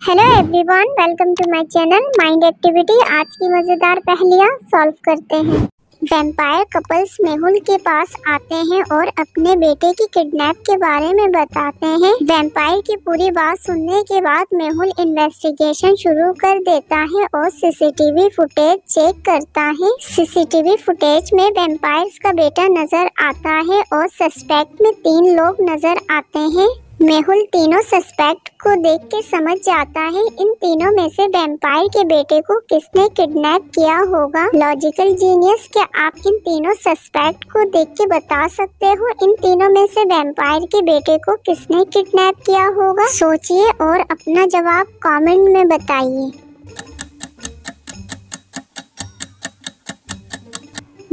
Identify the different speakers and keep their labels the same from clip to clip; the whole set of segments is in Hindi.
Speaker 1: Hello everyone, welcome to my channel mind activity. आज की मजेदार पहेलियां सॉल्व करते हैं। वैम्पायर कपल्स मेहुल के पास आते हैं और अपने बेटे की किडनैप के बारे में बताते हैं। वैम्पायर की पूरी बात सुनने के बाद मेहुल इन्वेस्टिगेशन शुरू कर देता है और सीसीटीवी फुटेज चेक करता है। सीसीटीवी फुटेज में वैम्पायर्स का बेटा नजर आता है और सस्पेक्ट में 3 लोग नजर आते हैं। मेहुल तीनों सस्पेक्ट को देख के समझ जाता है इन तीनों में से वैम्पायर के बेटे को किसने किडनैप किया होगा। लॉजिकल जीनियस, क्या आप इन तीनों सस्पेक्ट को देख के बता सकते हो इन तीनों में से वैम्पायर के बेटे को किसने किडनैप किया होगा? सोचिए और अपना जवाब कमेंट में बताइए।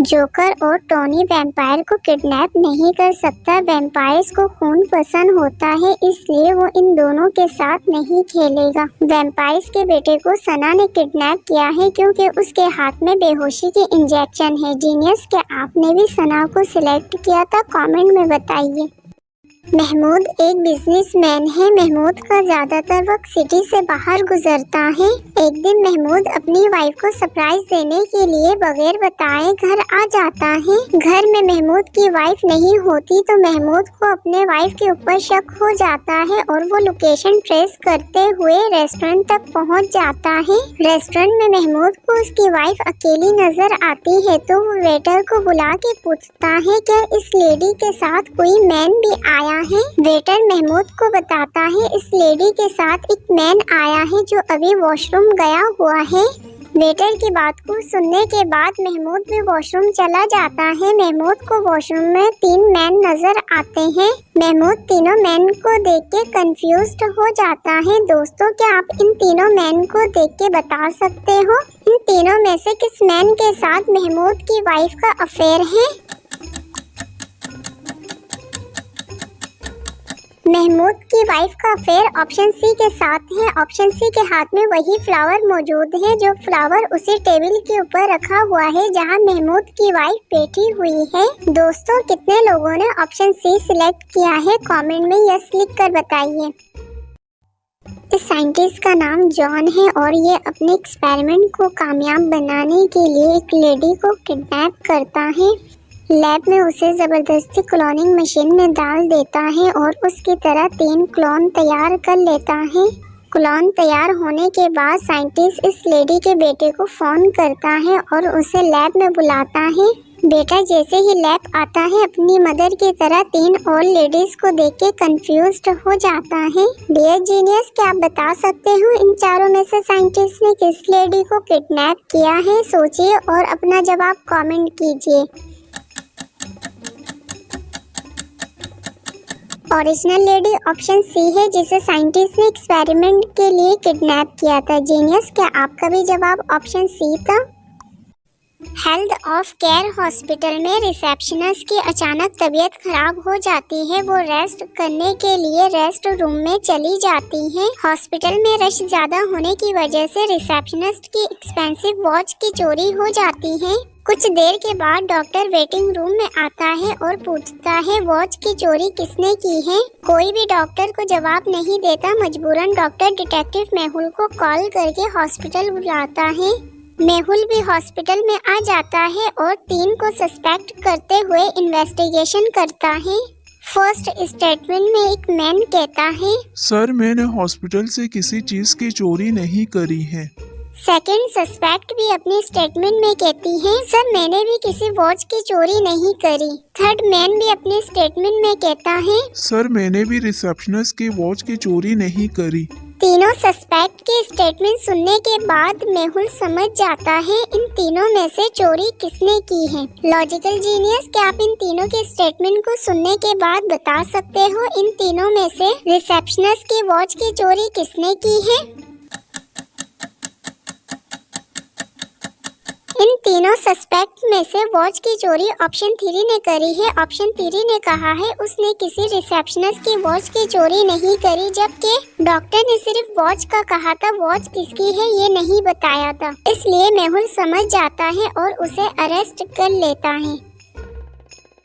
Speaker 1: जोकर और टोनी वैम्पायर को किडनैप नहीं कर सकता। वैम्पायर्स को खून पसंद होता है, इसलिए वो इन दोनों के साथ नहीं खेलेगा। वैम्पायर्स के बेटे को सना ने किडनैप किया है क्योंकि उसके हाथ में बेहोशी की इंजेक्शन है। जीनियस, क्या आपने भी सना को सिलेक्ट किया था? कमेंट में बताइए। महमूद एक बिजनेसमैन है। महमूद का ज्यादातर वक्त सिटी से बाहर गुजरता है। एक दिन महमूद अपनी वाइफ को सरप्राइज देने के लिए बगैर बताए घर आ जाता है। घर में महमूद की वाइफ नहीं होती तो महमूद को अपने वाइफ के ऊपर शक हो जाता है और वो लोकेशन ट्रेस करते हुए रेस्टोरेंट तक पहुंच जाता है। रेस्टोरेंट में महमूद को उसकी वाइफ अकेली नजर आती है तो वो वेटर को बुला के पूछता है क्या इस लेडी के साथ कोई मैन भी आया है। वेटर महमूद को बताता है इस लेडी के साथ एक मैन आया है जो अभी वॉशरूम गया हुआ है। वेटर की बात को सुनने के बाद महमूद भी वॉशरूम चला जाता है। महमूद को वॉशरूम में 3 मैन नजर आते हैं। महमूद तीनों मैन को देख के कंफ्यूज्ड हो जाता है। दोस्तों, क्या आप इन तीनों मैन को देख के बता सकते हो इन तीनों में से किस मैन के साथ महमूद की वाइफ का अफेयर है? महमूद की वाइफ का अफेयर ऑप्शन सी के साथ है। ऑप्शन सी के हाथ में वही फ्लावर मौजूद है जो फ्लावर उसी टेबल के ऊपर रखा हुआ है जहां महमूद की वाइफ बैठी हुई है। दोस्तों, कितने लोगों ने ऑप्शन सी सिलेक्ट किया है? कमेंट में यस लिख कर बताइए। इस साइंटिस्ट का नाम जॉन है और ये अपने एक्सपेरिमेंट को कामयाब बनाने के लिए एक लेडी को किडनैप करता है। लैब में उसे जबरदस्ती क्लोनिंग मशीन में डाल देता है और उसकी तरह 3 क्लोन तैयार कर लेता है। क्लोन तैयार होने के बाद साइंटिस्ट इस लेडी के बेटे को फोन करता है और उसे लैब में बुलाता है। बेटा जैसे ही लैब आता है अपनी मदर की तरह 3 और लेडीज को देख के कंफ्यूज्ड हो जाता है। डियर जीनियस, क्या आप बता सकते हो इन चारों में से साइंटिस्ट ने किस लेडी को किडनैप किया है? सोचिए और अपना जवाब कमेंट कीजिए। ओरिजिनल लेडी ऑप्शन सी है जिसे साइंटिस्ट ने एक्सपेरिमेंट के लिए किडनैप किया था। जीनियस, क्या आपका भी जवाब ऑप्शन सी था? हेल्थ ऑफ केयर हॉस्पिटल में रिसेप्शनिस्ट की अचानक तबीयत खराब हो जाती है। वो रेस्ट करने के लिए रेस्ट रूम में चली जाती है। हॉस्पिटल में रश ज्यादा होने की वजह से रिसेप्शनिस्ट की एक्सपेंसिव वॉच की चोरी हो जाती है। कुछ देर के बाद डॉक्टर वेटिंग रूम में आता है और पूछता है वॉच की चोरी किसने की है। कोई भी डॉक्टर को जवाब नहीं देता। मजबूरन डॉक्टर डिटेक्टिव मेहुल को कॉल करके हॉस्पिटल बुलाता है। मेहुल भी हॉस्पिटल में आ जाता है और 3 को सस्पेक्ट करते हुए इन्वेस्टिगेशन करता है। फर्स्ट स्टेटमेंट में एक मैन कहता है,
Speaker 2: सर मैंने हॉस्पिटल से किसी चीज की चोरी नहीं करी है।
Speaker 1: सेकंड सस्पेक्ट भी अपनी स्टेटमेंट में कहती है, सर मैंने भी किसी वॉच की चोरी नहीं करी। थर्ड मैन भी अपनी स्टेटमेंट में कहता है, सर
Speaker 2: मैंने भी रिसेप्शनिस्ट की वॉच की चोरी नहीं करी।
Speaker 1: तीनों सस्पेक्ट की स्टेटमेंट सुनने के बाद मेहुल समझ जाता है इन तीनों में से चोरी किसने की है। लॉजिकल जीनियस, क्या आप इन तीनों के स्टेटमेंट को सुनने के बाद बता सकते हो इन तीनों में से रिसेप्शनिस्ट की वॉच की चोरी किसने की है? इन तीनों सस्पेक्ट में से वॉच की चोरी ऑप्शन 3 ने करी है। ऑप्शन 3 ने कहा है उसने किसी रिसेप्शनिस्ट की वॉच की चोरी नहीं करी, जबकि डॉक्टर ने सिर्फ वॉच का कहा था, वॉच किसकी है ये नहीं बताया था। इसलिए मेहुल समझ जाता है और उसे अरेस्ट कर लेता है।